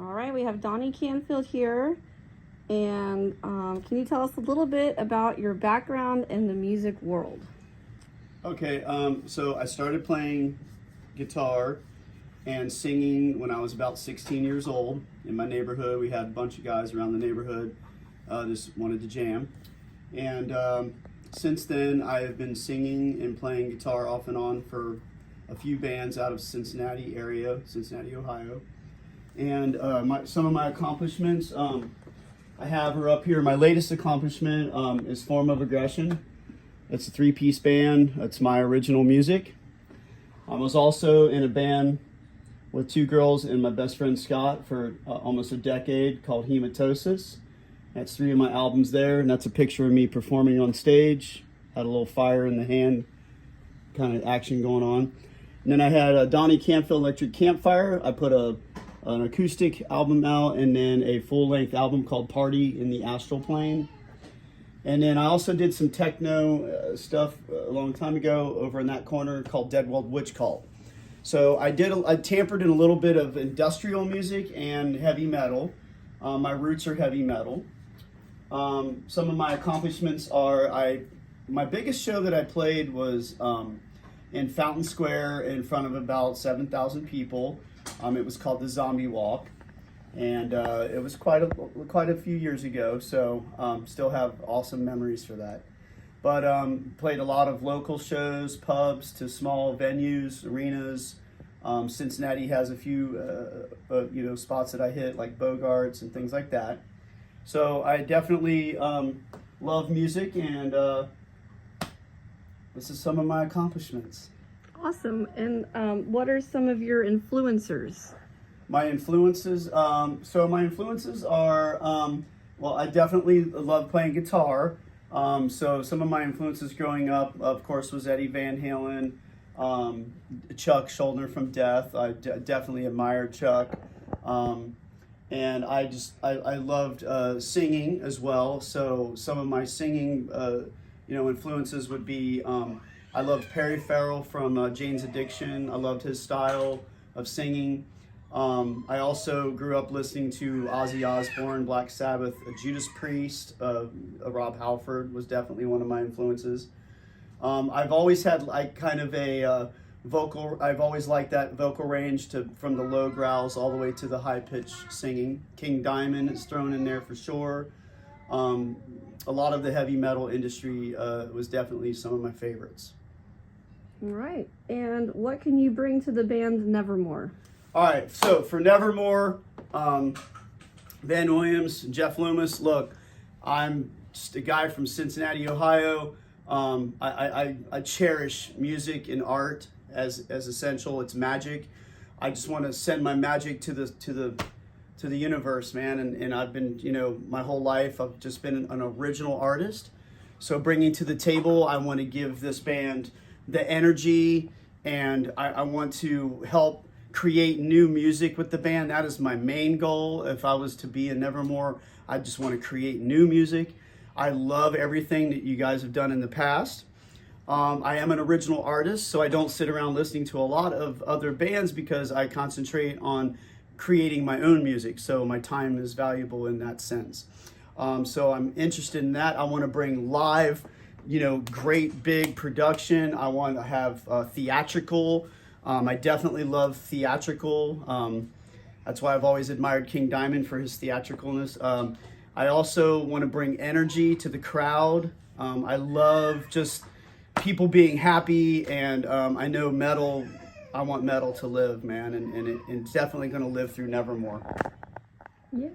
All right, we have Donnie Canfield here. And can you tell us a little bit about your background in the music world? Okay, so I started playing guitar and singing when I was about 16 years old. In my neighborhood, we had a bunch of guys around the neighborhood just wanted to jam. And since then, I have been singing and playing guitar off and on for a few bands out of Cincinnati area, Cincinnati, Ohio. And some of my accomplishments, I have her up here. My latest accomplishment is Form of Aggression. It's a three-piece band. It's my original music. I was also in a band with two girls and my best friend Scott for almost a decade called Hematosis. That's three of my albums there, and that's a picture of me performing on stage. Had a little fire in the hand kind of action going on. And then I had a Donnie Canfield Electric Campfire. I put an acoustic album out and then a full-length album called Party in the Astral Plane. And then I also did some techno stuff a long time ago over in that corner called Dead World Witch Cult. So I tampered in a little bit of industrial music and heavy metal. My roots are heavy metal. Some of my accomplishments are my biggest show that I played was in Fountain Square in front of about 7,000 people. It was called the Zombie Walk, and it was quite a few years ago. So still have awesome memories for that. But played a lot of local shows, pubs to small venues, arenas. Cincinnati has a few spots that I hit like Bogarts and things like that. So I definitely love music, and this is some of my accomplishments. Awesome. And what are some of your influencers? My influences, my influences are, I definitely love playing guitar. So some of my influences growing up, of course, was Eddie Van Halen, Chuck Schuldiner from Death. I definitely admired Chuck. And I loved singing as well. So some of my singing, influences would be, I loved Perry Farrell from Jane's Addiction. I loved his style of singing. I also grew up listening to Ozzy Osbourne, Black Sabbath, Judas Priest. Rob Halford was definitely one of my influences. I've always had I've always liked that vocal range from the low growls all the way to the high pitched singing. King Diamond is thrown in there for sure. A lot of the heavy metal industry was definitely some of my favorites. All right. And what can you bring to the band Nevermore? All right. So for Nevermore, Van Williams, Jeff Loomis, look, I'm just a guy from Cincinnati, Ohio. I cherish music and art as essential. It's magic. I just want to send my magic to the universe, man. And I've been, my whole life I've just been an original artist. So bringing to the table, I want to give this band the energy, and I want to help create new music with the band. That is my main goal. If I was to be in Nevermore, I just want to create new music. I love everything that you guys have done in the past. I am an original artist, so I don't sit around listening to a lot of other bands because I concentrate on creating my own music. So my time is valuable in that sense. So I'm interested in that. I want to bring live, great big production. I want to have theatrical. I definitely love theatrical. That's why I've always admired King Diamond for his theatricalness. I also want to bring energy to the crowd. I love just people being happy, and I know metal, I want metal to live, man, and it's definitely going to live through Nevermore. Yeah.